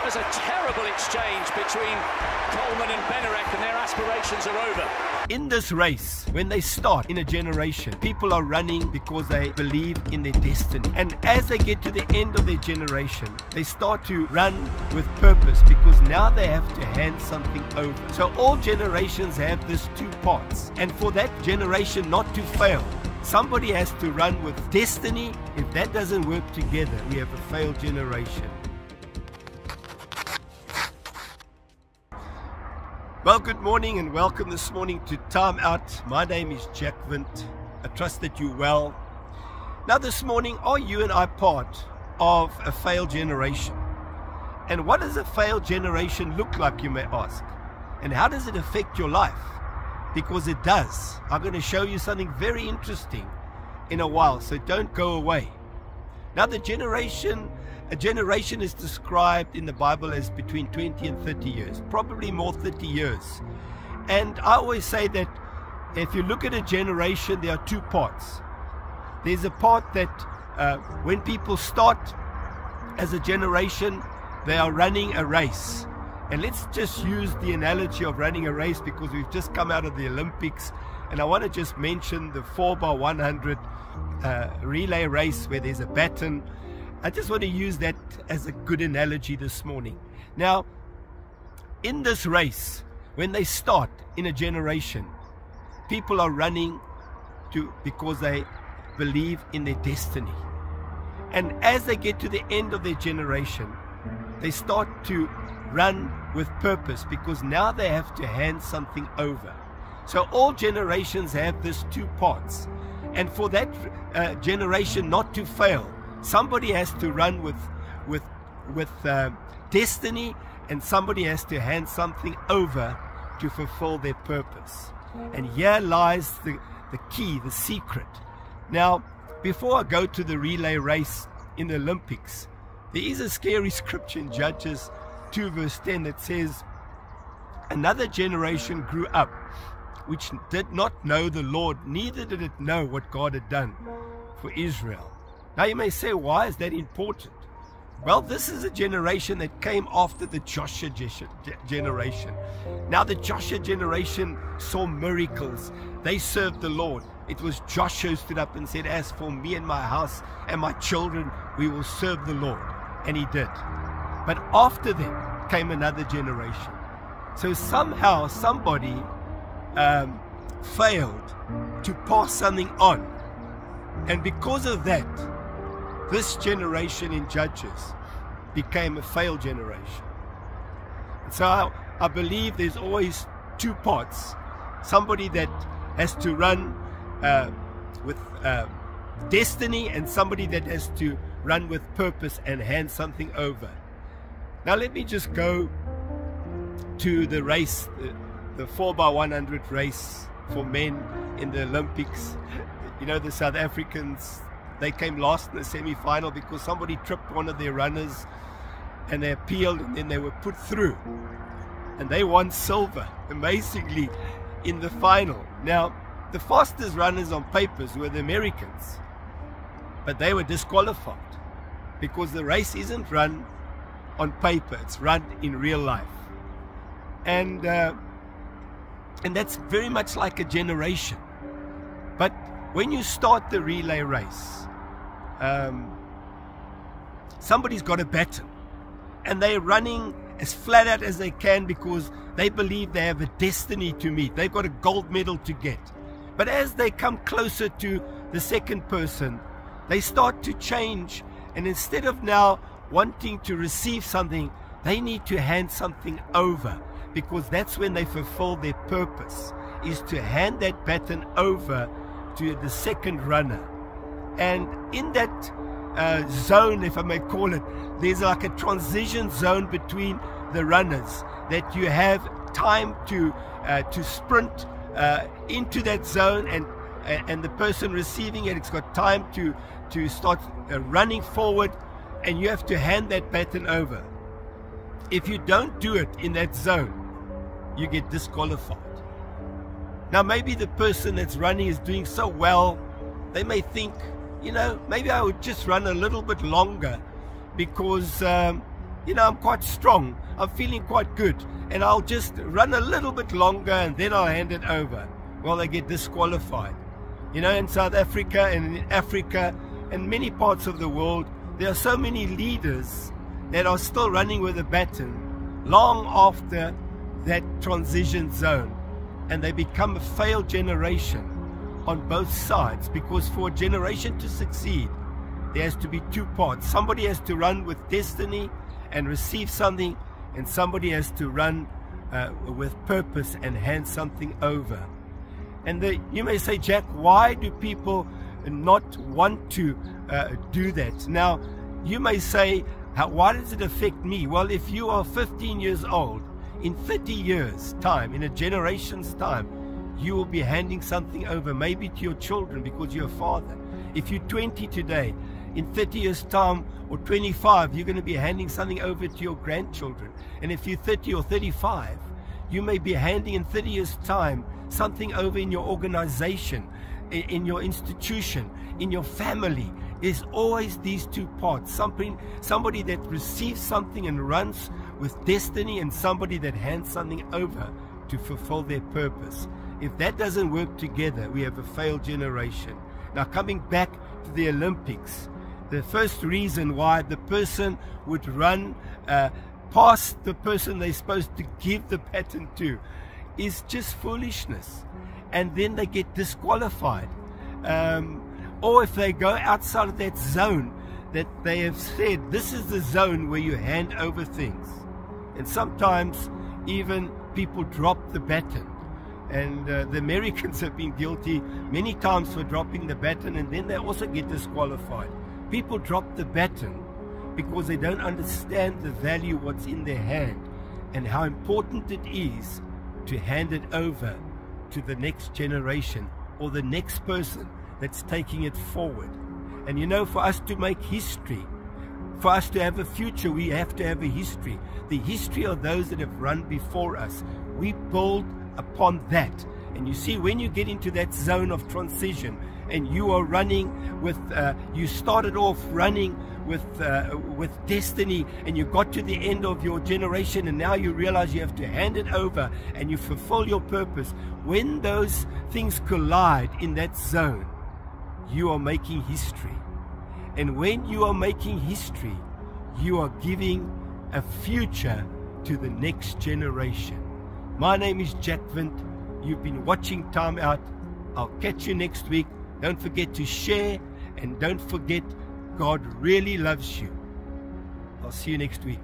was a terrible exchange between Coleman and Benarek, and their aspirations are over. In this race, when they start in a generation, people are running because they believe in their destiny. And as they get to the end of their generation, they start to run with purpose because now they have to hand something over. So all generations have these two parts. And for that generation not to fail, somebody has to run with destiny. If that doesn't work together, we have a failed generation. Well, good morning and welcome this morning to Timeout. My name is Jack Vint. I trust that you're well. Now this morning, are you and I part of a failed generation? And what does a failed generation look like, you may ask? And how does it affect your life? Because it does. I'm going to show you something very interesting in a while, so don't go away. Now a generation is described in the Bible as between 20 and 30 years, probably more 30 years. And I always say that if you look at a generation, there are two parts. There's a part that when people start as a generation, they are running a race. And let's just use the analogy of running a race because we've just come out of the Olympics. And I want to just mention the 4x100 relay race where there's a baton. I just want to use that as a good analogy this morning. Now, in this race, when they start in a generation, people are running because they believe in their destiny. And as they get to the end of their generation, they start to run with purpose because now they have to hand something over. So all generations have these two parts. And for that generation not to fail, somebody has to run with destiny, and somebody has to hand something over to fulfill their purpose. And here lies the key, the secret. Now, before I go to the relay race in the Olympics, there is a scary scripture in Judges 2 verse 10 that says, "Another generation grew up, which did not know the Lord, neither did it know what God had done for Israel." Now you may say, why is that important? Well, this is a generation that came after the Joshua generation. Now the Joshua generation saw miracles. They served the Lord. It was Joshua who stood up and said, "As for me and my house and my children, we will serve the Lord." And he did. But after them came another generation. So somehow somebody failed to pass something on. And because of that, this generation in Judges became a failed generation. And so I believe there's always two parts. Somebody that has to run with destiny, and somebody that has to run with purpose and hand something over. Now let me just go to the race, the 4x100 race for men in the Olympics. You know, the South Africans, they came last in the semi-final because somebody tripped one of their runners and they appealed, and then they were put through. And they won silver, amazingly, in the final. Now, the fastest runners on papers were the Americans, but they were disqualified because the race isn't run on paper, it's run in real life. And that's very much like a generation. But when you start the relay race, somebody's got a baton and they're running as flat out as they can because they believe they have a destiny to meet. They've got a gold medal to get. But as they come closer to the second person, they start to change, and instead of now wanting to receive something, they need to hand something over, because that's when they fulfill their purpose, is to hand that baton over to the second runner. And in that zone, if I may call it, there's like a transition zone between the runners, that you have time to sprint into that zone, and the person receiving it's got time to start running forward, and you have to hand that baton over. If you don't do it in that zone, you get disqualified. Now maybe the person that's running is doing so well, they may think, maybe I would just run a little bit longer, because I'm quite strong, I'm feeling quite good, and I'll just run a little bit longer and then I'll hand it over. Well, they get disqualified. In South Africa and in Africa and many parts of the world, there are so many leaders that are still running with a baton long after that transition zone, and they become a failed generation on both sides, because for a generation to succeed, there has to be two parts. Somebody has to run with destiny and receive something, and somebody has to run with purpose and hand something over. And you may say, Jack, why do people not want to do that? Now, you may say, why does it affect me? Well, if you are 15 years old, in 30 years' time, in a generation's time, you will be handing something over, maybe to your children because you're a father. If you're 20 today, in 30 years' time or 25, you're going to be handing something over to your grandchildren. And if you're 30 or 35, you may be handing in 30 years' time something over in your organization, in your institution, in your family. There's always these two parts. Somebody that receives something and runs with destiny, and somebody that hands something over to fulfill their purpose. If that doesn't work together, we have a failed generation. Now, coming back to the Olympics, the first reason why the person would run past the person they're supposed to give the baton to is just foolishness, and then they get disqualified. Or if they go outside of that zone that they have said, this is the zone where you hand over things. And sometimes even people drop the baton. And the Americans have been guilty many times for dropping the baton, and then they also get disqualified. People drop the baton because they don't understand the value what's in their hand and how important it is to hand it over to the next generation or the next person that's taking it forward. And for us to make history, for us to have a future, we have to have a history. The history of those that have run before us. We build upon that. And you see, when you get into that zone of transition and you are running with, you started off running with destiny, and you got to the end of your generation, and now you realize you have to hand it over and you fulfill your purpose. When those things collide in that zone, you are making history. And when you are making history, you are giving a future to the next generation. My name is Jack Vint. You've been watching Timeout. I'll catch you next week. Don't forget to share, and don't forget, God really loves you. I'll see you next week.